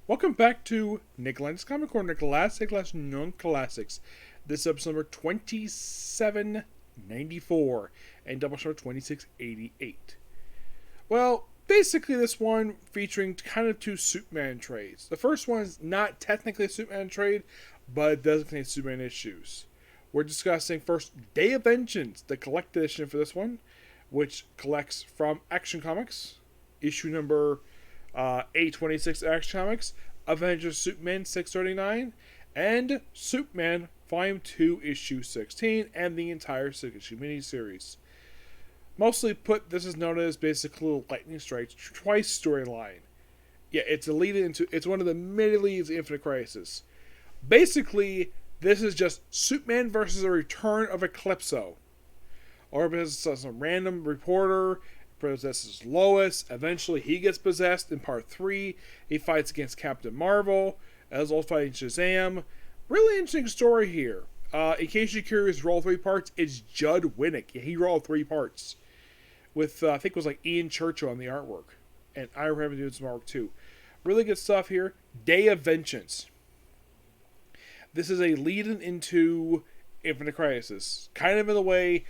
Welcome back to Nick Lenz Comic Corner, Classic/Non-Classics. This is episode number 2794 and Doubleshot 2688. Well, basically this one featuring kind of two Superman trades. The first one is not technically a Superman trade, but it does contain Superman issues. We're discussing first Day of Vengeance, the collected edition for this one, which collects from Action Comics, issue number 826 Action Comics, Avengers Superman 639, and Superman Volume 2 Issue 16, and the entire 6-issue miniseries. Mostly put, this is known as basically Lightning Strikes Twice storyline. Yeah, it's a lead into, it's one of the many leads in Infinite Crisis. Basically, this is just Superman versus a return of Eclipso. Or because some random reporter possesses Lois. Eventually, he gets possessed in part 3. He fights against Captain Marvel, as well as fighting Shazam. Really interesting story here. In case you're curious, roll 3 parts. It's Judd Winnick. He rolled 3 parts. With, I think it was like Ian Churchill on the artwork. And I remember doing some artwork too. Really good stuff here. Day of Vengeance. This is a lead-in into Infinite Crisis. Kind of in the way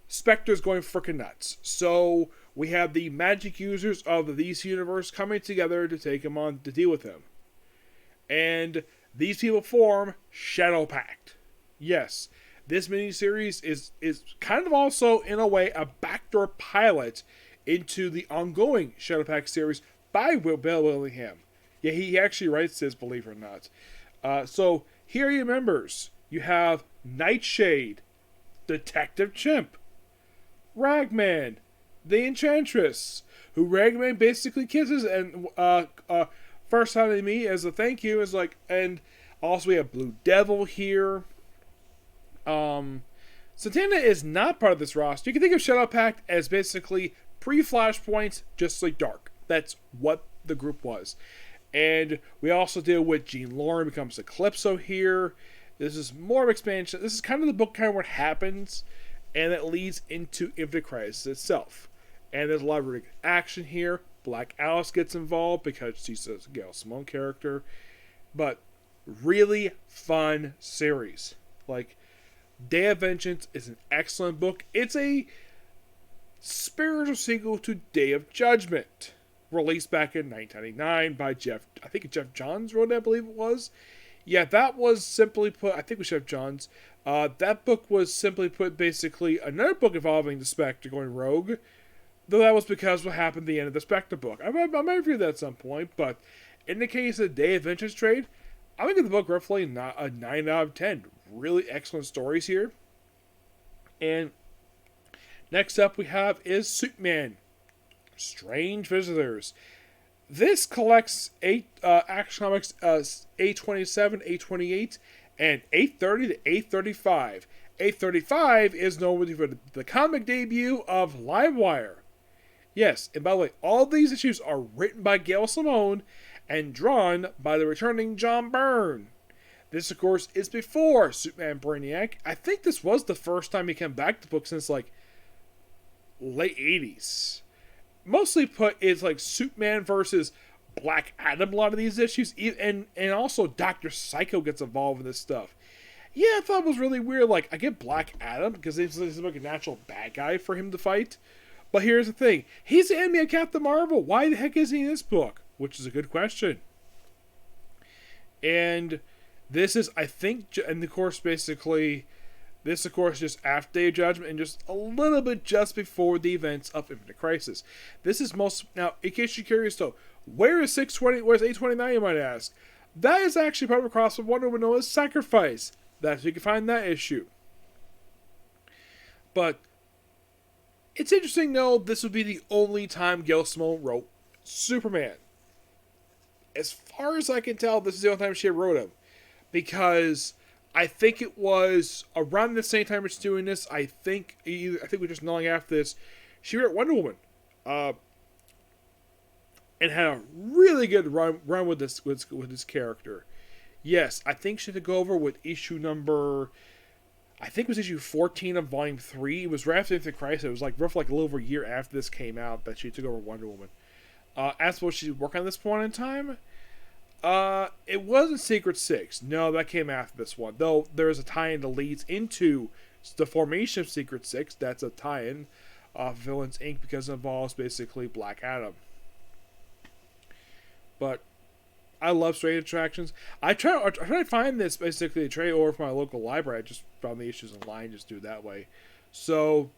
Spectre's going frickin' nuts. So we have the magic users of the DC universe coming together to take him on, to deal with him. And these people form Shadow Pact. Yes, this miniseries is kind of also, in a way, a backdoor pilot into the ongoing Shadow Pact series by Bill Willingham. Yeah, he actually writes this, believe it or not. So here are your members. You have Nightshade, Detective Chimp, Ragman, the Enchantress, who Ragman basically kisses, and first time to me as a thank you is like, and also we have Blue Devil here. Satana is not part of this roster. You can think of Shadow Pact as basically pre-Flashpoint, just like Dark. That's what the group was. And we also deal with Jean Lauren becomes Eclipso here. This is more of expansion. This is kind of the book, kind of what happens, and it leads into Infinite Crisis itself. And there's a lot of really good action here. Black Alice gets involved because she's a Gail Simone character. But really fun series. Like, Day of Vengeance is an excellent book. It's a spiritual sequel to Day of Judgment, released back in 1999 by Jeff Johns wrote it, I believe it was. Yeah, that was simply put, I think it was Jeff Johns. That book was simply put basically another book involving the Spectre going rogue. Though that was because what happened at the end of the Spectre book. I might review that at some point, but in the case of the Day of Vengeance trade, I would give the book roughly a 9 out of 10. Really excellent stories here. And next up we have is Superman, Strange Visitors. This collects 8 Action Comics 827, 828, and 830 to 835. 835 is known for the comic debut of Livewire. Yes, and by the way, all these issues are written by Gail Simone and drawn by the returning John Byrne. This, of course, is before Superman Brainiac. I think this was the first time he came back to the book since, like, late 80s. Mostly put, it's like Superman versus Black Adam, a lot of these issues. And also Dr. Psycho gets involved in this stuff. Yeah, I thought it was really weird. Like, I get Black Adam because it's like a natural bad guy for him to fight. But here's the thing. He's the enemy of Captain Marvel. Why the heck is he in this book? Which is a good question. And this is, I think, and of course, basically, this, of course, just after Day of Judgment and just a little bit just before the events of Infinite Crisis. This is now, in case you're curious though, where's 829, you might ask? That is actually part of a crossover Wonder Woman known as Sacrifice. That's where you can find that issue. But it's interesting, though, this would be the only time Gail Simone wrote Superman. As far as I can tell, this is the only time she wrote him. Because I think it was around the same time she's doing this. I think we're just knowing after this. She wrote Wonder Woman, and had a really good run with this character. Yes, I think she took over with issue number, I think it was issue 14 of Volume 3. It was right after Infinite Crisis. It was like roughly like a little over a year after this came out that she took over Wonder Woman. As for what she's working on this point in time, It wasn't Secret Six. No, that came after this one. Though there's a tie-in that leads into the formation of Secret Six. That's a tie-in of Villains Inc. because it involves basically Black Adam. But I love Strange Attractions. I try to find this basically a trade over from my local library. I just found the issues online. Just do it that way. So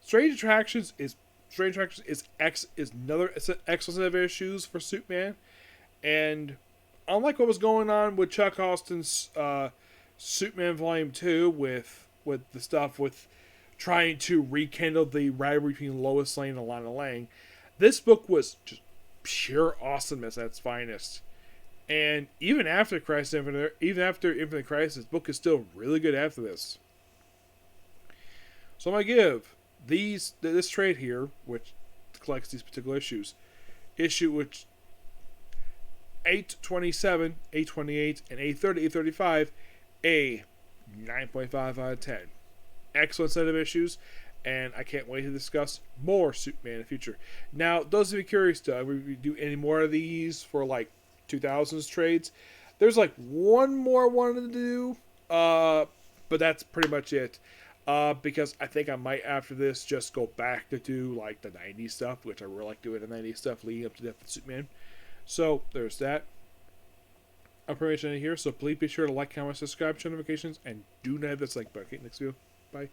Strange Attractions is another. It's an excellent set of issues for Superman. And unlike what was going on with Chuck Austin's Superman Volume 2 with the stuff with trying to rekindle the rivalry between Lois Lane and Lana Lang, this book was just pure awesomeness at its finest. And even after Infinite Crisis, the book is still really good after this. So I'm going to give this trade here, which collects these particular issues, which 827, 828, and 830, 835, a 9.5 out of 10. Excellent set of issues, and I can't wait to discuss more Superman in the future. Now, those of you curious, do we do any more of these for like 2000s trades? There's like one more I wanted to do, but that's pretty much it. Because I think I might after this just go back to do like the 90s stuff, which I really like doing the 90s stuff leading up to Death of Superman. So, there's that. I'm pretty much ending here, so please be sure to like, comment, subscribe, turn notifications, and do not have this like button. Okay, next video. Bye.